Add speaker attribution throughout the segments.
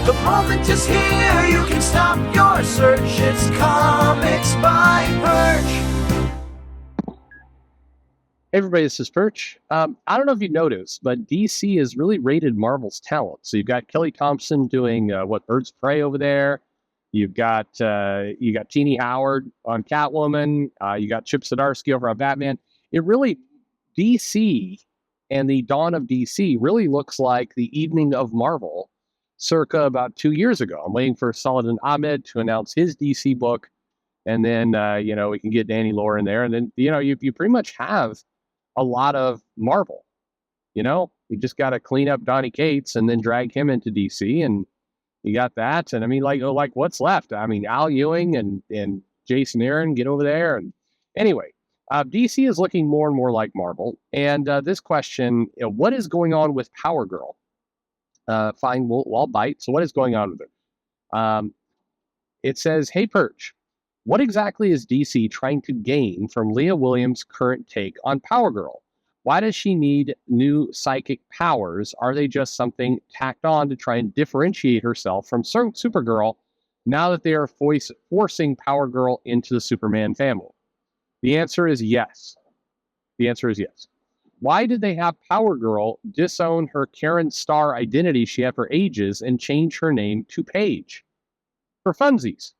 Speaker 1: The moment is here, you can stop your search. It's Comics by Perch.
Speaker 2: Hey everybody, this is Perch. I don't know if you noticed, but DC has really rated Marvel's talent. So you've got Kelly Thompson doing Birds of Prey over there. You've got Teenie Howard on Catwoman. You got Chip Zdarsky over on Batman. It really DC and the dawn of DC really looks like the evening of Marvel, circa about 2 years ago. I'm waiting for Saladin Ahmed to announce his DC book, and then we can get Danny Lore in there, and then you pretty much have a lot of Marvel. You just got to clean up Donny Cates and then drag him into DC, and you got that. And I mean, like what's left? I mean, Al Ewing and Jason Aaron get over there. And anyway, DC is looking more and more like Marvel. And this question, what is going on with Power Girl? Fine, we'll bite. So what is going on with her? It says, hey, Perch, what exactly is DC trying to gain from Leah Williams' current take on Power Girl? Why does she need new psychic powers? Are they just something tacked on to try and differentiate herself from Supergirl now that they are forcing Power Girl into the Superman family? The answer is yes. Why did they have Power Girl disown her Karen Starr identity she had for ages and change her name to Paige? For funsies.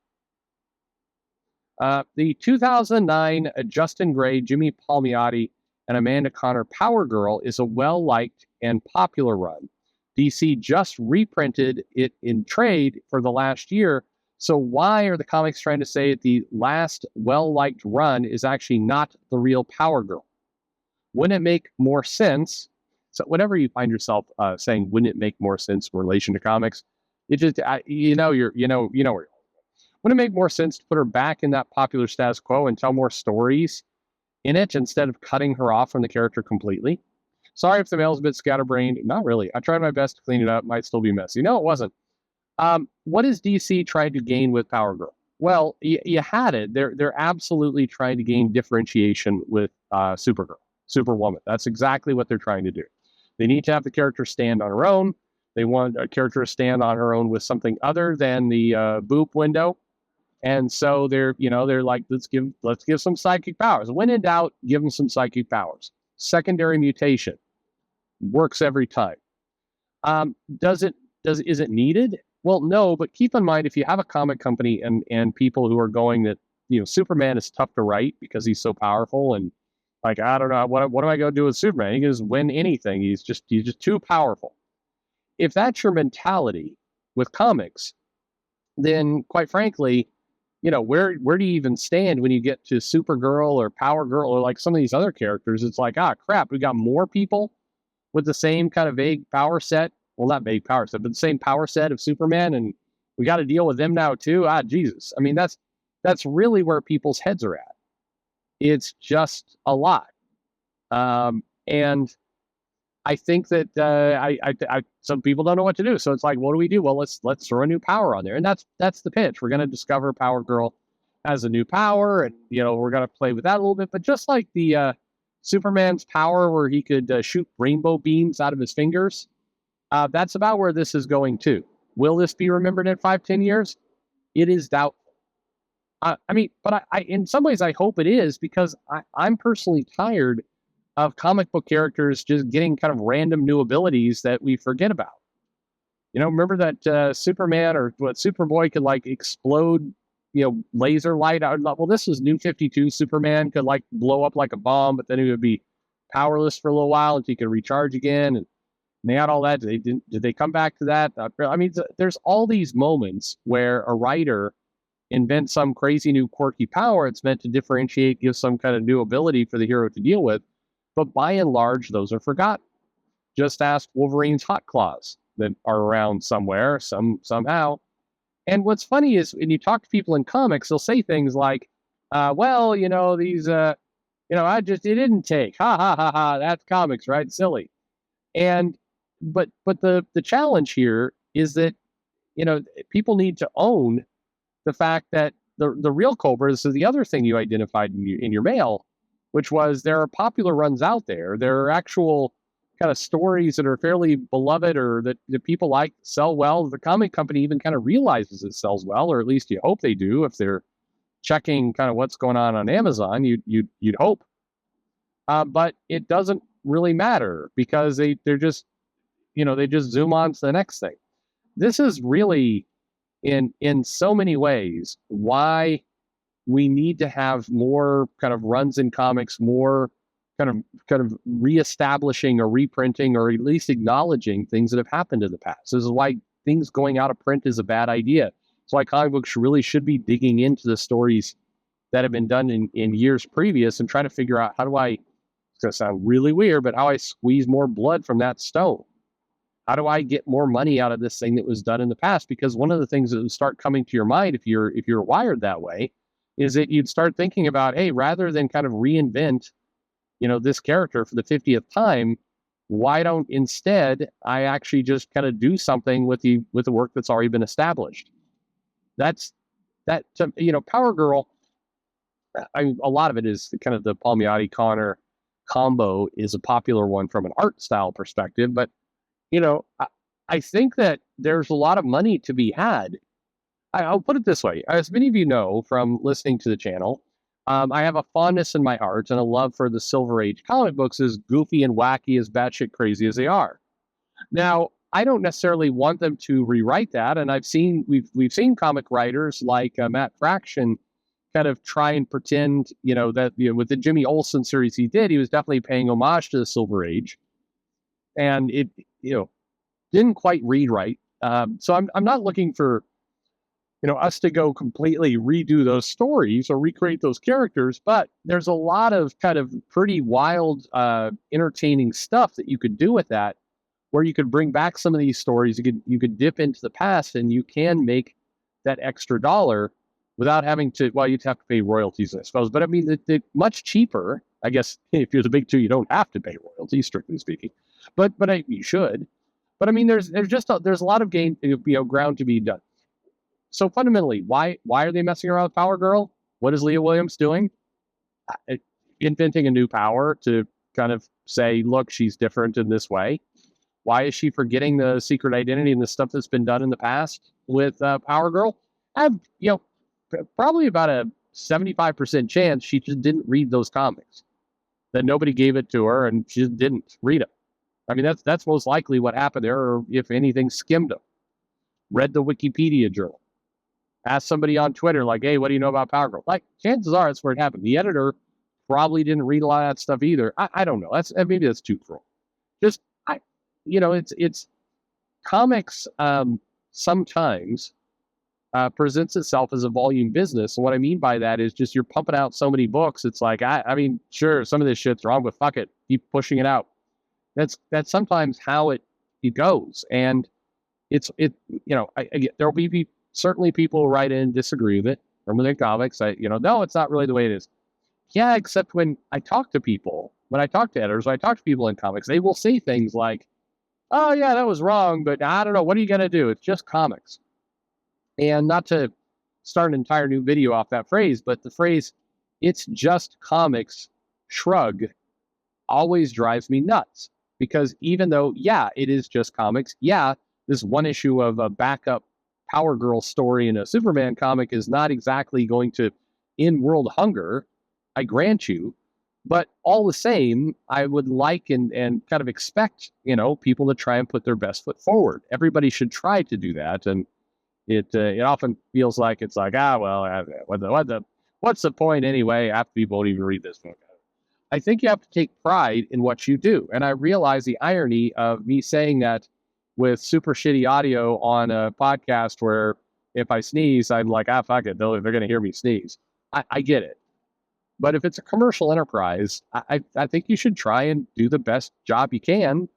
Speaker 2: The 2009 Justin Gray, Jimmy Palmiotti, and Amanda Connor Power Girl is a well-liked and popular run. DC just reprinted it in trade for the last year, so why are the comics trying to say the last well-liked run is actually not the real Power Girl? Wouldn't it make more sense? So whenever you find yourself saying, wouldn't it make more sense in relation to comics, it just, wouldn't it make more sense to put her back in that popular status quo and tell more stories in it instead of cutting her off from the character completely? Sorry if the mail's a bit scatterbrained. Not really. I tried my best to clean it up. Might still be messy. No, it wasn't. What is DC trying to gain with Power Girl? Well, you had it. They're absolutely trying to gain differentiation with Supergirl, Superwoman. That's exactly what they're trying to do. They need to have the character stand on her own. They want a character to stand on her own with something other than the boop window. And so they're like, let's give some psychic powers. When in doubt, give them some psychic powers. Secondary mutation works every time. Is it needed? Well, no, but keep in mind, if you have a comic company and people who are going that, Superman is tough to write because he's so powerful, and like, I don't know, what am I going to do with Superman? He can just win anything. He's just too powerful. If that's your mentality with comics, then quite frankly, where do you even stand when you get to Supergirl or Power Girl or like some of these other characters? It's like, crap, we got more people with the same kind of vague power set. Well, not vague power set, but the same power set of Superman, and we got to deal with them now too. Jesus. I mean, that's really where people's heads are at. It's just a lot. And I think that some people don't know what to do. So it's like, what do we do? Well, let's throw a new power on there. And that's the pitch. We're going to discover Power Girl as a new power, and we're going to play with that a little bit. But just like the Superman's power where he could shoot rainbow beams out of his fingers, that's about where this is going too. Will this be remembered in 5-10 years? It is doubtful. I in some ways I hope it is, because I'm personally tired of comic book characters just getting kind of random new abilities that we forget about. Remember that Superman or Superboy could like explode, laser light out. Well, this was New 52. Superman could like blow up like a bomb, but then he would be powerless for a little while until he could recharge again. And they had all that. Did they come back to that? There's all these moments where a writer invents some crazy new quirky power. It's meant to differentiate, give some kind of new ability for the hero to deal with. But by and large, those are forgotten. Just ask Wolverine's hot claws that are around somewhere, somehow. And what's funny is when you talk to people in comics, they'll say things like, these, it didn't take. Ha, ha, ha, ha. That's comics, right? Silly. But the challenge here is that, people need to own the fact that the real culprit is the other thing you identified in your mail, which was there are popular runs out there. There are actual kind of stories that are fairly beloved or that people like, sell well, the comic company even kind of realizes it sells well, or at least you hope they do if they're checking kind of what's going on Amazon. You'd hope, but it doesn't really matter because they're just, they just zoom on to the next thing. This is really in so many ways why we need to have more kind of runs in comics, more kind of reestablishing or reprinting or at least acknowledging things that have happened in the past. This is why things going out of print is a bad idea. It's why comic books really should be digging into the stories that have been done in years previous and trying to figure out how do I, it's going to sound really weird, but how I squeeze more blood from that stone. How do I get more money out of this thing that was done in the past? Because one of the things that would start coming to your mind if you're wired that way is that you'd start thinking about, hey, rather than kind of reinvent, this character for the 50th time, why don't instead I actually just kind of do something with the work that's already been established? Power Girl. A lot of it is kind of the Palmiotti Connor combo is a popular one from an art style perspective, but I think that there's a lot of money to be had. I'll put it this way. As many of you know from listening to the channel, I have a fondness in my heart and a love for the Silver Age comic books, as goofy and wacky, as batshit crazy as they are. Now, I don't necessarily want them to rewrite that, and we've seen comic writers like Matt Fraction kind of try and pretend, that with the Jimmy Olsen series he did, he was definitely paying homage to the Silver Age, and it didn't quite read right. So I'm not looking for us to go completely redo those stories or recreate those characters, but there's a lot of kind of pretty wild, entertaining stuff that you could do with that, where you could bring back some of these stories. You could dip into the past, and you can make that extra dollar without having to. Well, you'd have to pay royalties, I suppose, but I mean, the much cheaper. I guess if you're the big two, you don't have to pay royalties, strictly speaking, but you should. But I mean, there's a lot of ground to be done. So fundamentally, why are they messing around with Power Girl? What is Leah Williams doing? Inventing a new power to kind of say, look, she's different in this way. Why is she forgetting the secret identity and the stuff that's been done in the past with Power Girl? I have, probably about a 75% chance she just didn't read those comics. That nobody gave it to her and she just didn't read them. I mean, that's most likely what happened there, or if anything, skimmed them. Read the Wikipedia journal. Ask somebody on Twitter, like, hey, what do you know about Power Girl? Like, chances are that's where it happened. The editor probably didn't read a lot of that stuff either. I don't know. Maybe that's too cruel. Just, it's comics sometimes presents itself as a volume business. And what I mean by that is just you're pumping out so many books. It's like, I mean, sure, some of this shit's wrong, but fuck it. Keep pushing it out. That's sometimes how it goes. And there'll be certainly people who write in and disagree with it from the comics. No, it's not really the way it is. Yeah, except when I talk to people, when I talk to editors, when I talk to people in comics, they will say things like, oh yeah, that was wrong, but I don't know, what are you going to do? It's just comics. And not to start an entire new video off that phrase, but the phrase, it's just comics, shrug, always drives me nuts. Because even though, yeah, it is just comics, yeah, this one issue of a backup Power Girl story in a Superman comic is not exactly going to end world hunger, I grant you, but all the same, I would like and kind of expect, people to try and put their best foot forward. Everybody should try to do that, and it often feels like it's like, what's the point anyway? Half people won't even read this book. I think you have to take pride in what you do, and I realize the irony of me saying that with super shitty audio on a podcast where if I sneeze, I'm like, fuck it, they're going to hear me sneeze. I get it. But if it's a commercial enterprise, I think you should try and do the best job you can,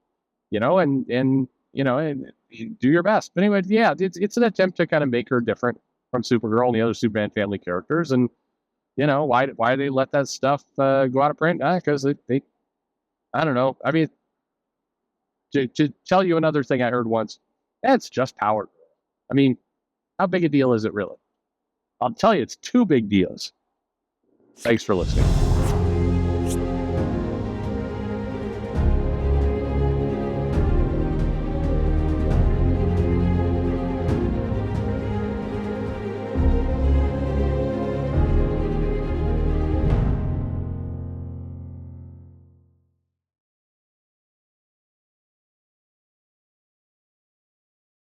Speaker 2: and do your best. But anyway, yeah, it's an attempt to kind of make her different from Supergirl and the other Superman family characters. And, why do they let that stuff go out of print? Because they, I don't know. I mean, to tell you another thing I heard once, it's just Power Girl. I mean, how big a deal is it really? I'll tell you, it's two big deals. Thanks for listening.